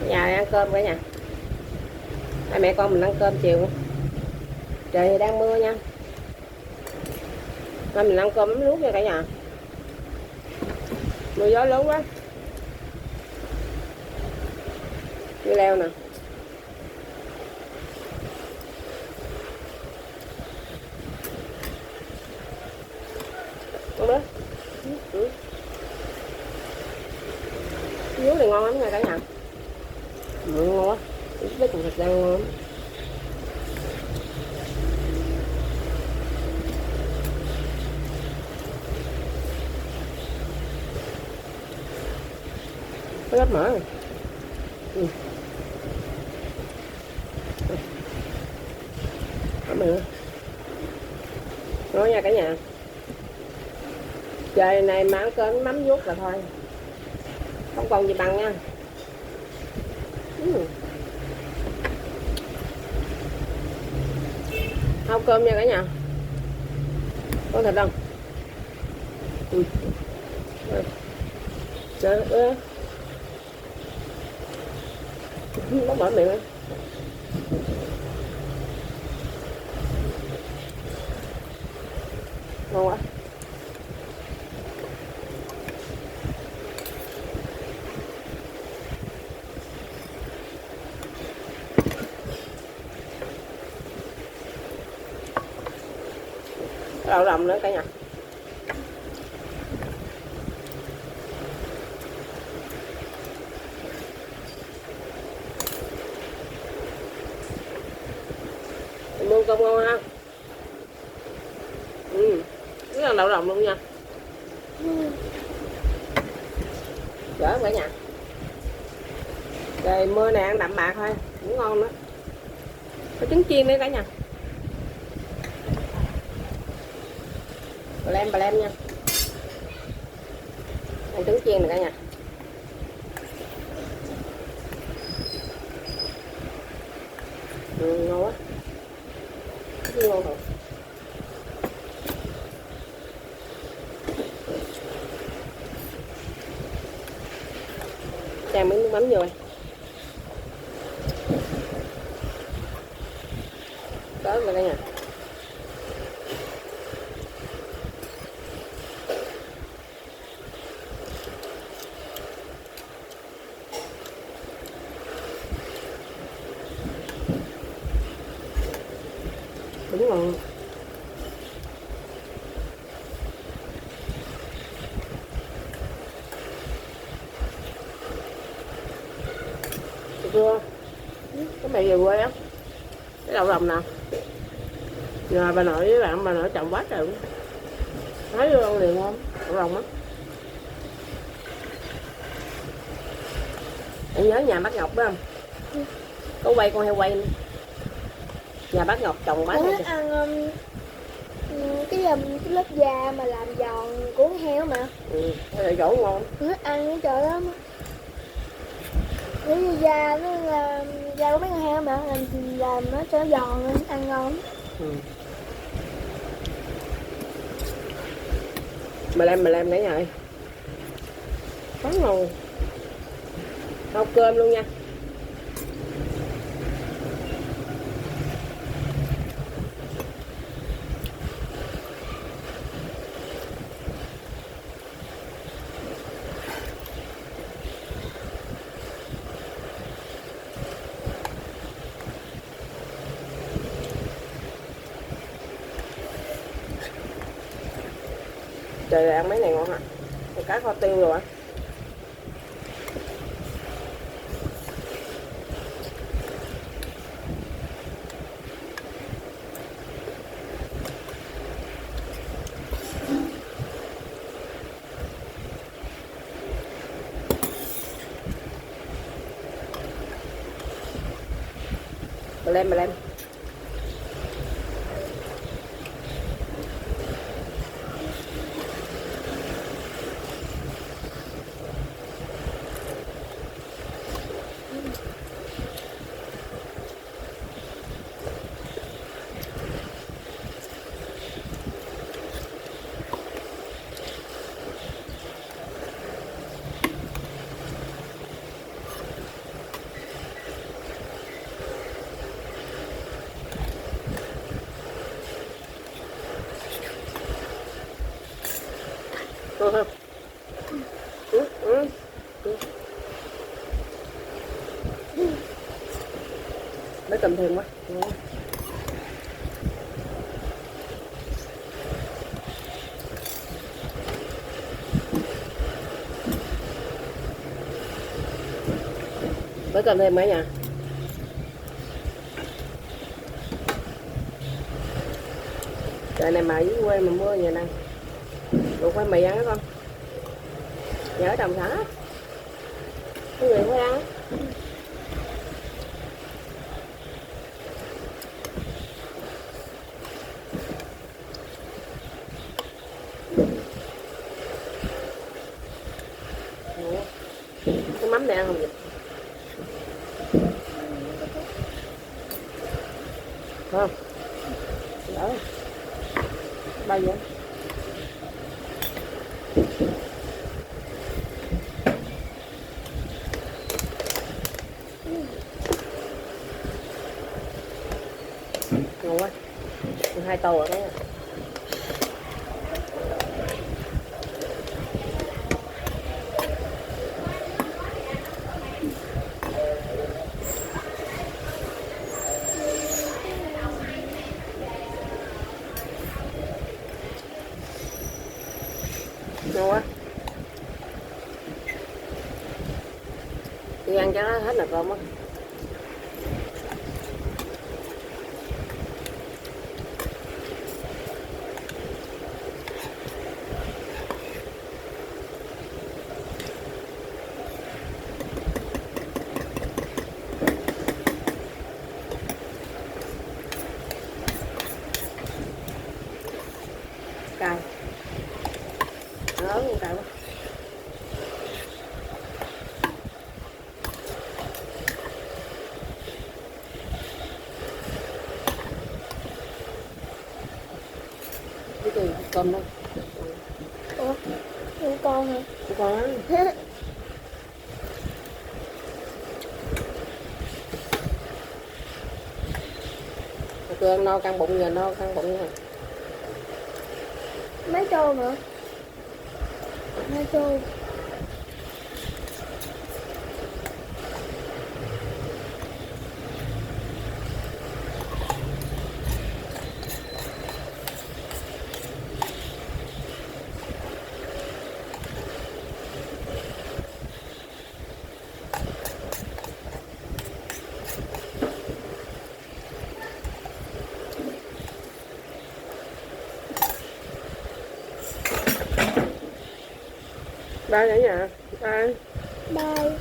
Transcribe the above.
Nhà ăn cơm cả nhà. Hai mẹ con mình ăn cơm chiều. Trời thì đang mưa nha. Thôi mình ăn cơm ấm nước nha cả nhà. Mưa gió lớn quá. Dưa leo nè. Con đó. Dứa này ngon lắm nha cả nhà. Ngon quá. Với cùng thịt rang ngon lắm. Có ít mỡ rồi. Mỡ nữa. Ngon nha cả nhà. Trời này mà ăn cơm mắm vuốt là thôi. Không còn gì bằng nha. Hao cơm nha cả nhà. Có thịt không? Trời ơi. Có mở miệng ấy. Ngon quá. Đậu lòng nữa cả nhà. Mua cơm ngon ha. Cái là đậu lòng luôn nha. Chở cả nhà. Trời mưa này ăn đậm bạc thôi, cũng ngon nữa. Có trứng chiên nữa cả nhà. Bà lem nha. Ăn trứng chiên này cả nhà. Ngon quá. Ngon thật. Chan miếng nước mắm vô đây. Đó rồi cả nhà. Đúng ngon. Chưa cái mẹ về quê á, cái đậu lòng nè, nhờ bà nội với bạn bà nội trồng quá trời, nói vô ăn liền ngon đậu lòng á. Em nhớ nhà bác Ngọc phải không? Có quay con heo quay nữa. Nhà bác Ngọc trồng quá thích ăn cái lớp da mà làm giòn cuốn heo mà. Cái này chỗ ngon. Thích ăn cái chỗ đó. Cái da nó là da của mấy con heo mà làm nó cho giòn lên ăn ngon. Mà làm cả nhà ơi. Quá ngon. Rau cơm luôn nha. Trời ăn mấy này ngon hả? Cá kho tiêu rồi ạ. Bà lem. Mới cầm thèm quá. Mới cầm thêm mấy nha. Trời này mà dưới quê mà mưa vậy nè. Luộc khoai mì ăn đó con. Nhớ trồng sẵn á. Có người phải ăn á. Cái mắm này ăn không vậy? Không? Đỡ. Bao nhiêu? Ngon quá. 2 tô rồi đấy. Ngon quá. Đi ăn cho nó hết là cơm á. Cay. Ớn cay quá. Cái gì cơm đâu? Ủa? Không con hả? Không con á. Tôi ăn no căng bụng giờ no căng bụng nha. Mấy tô nữa? 2 tô. Ba ở nhà. Ba. Bye.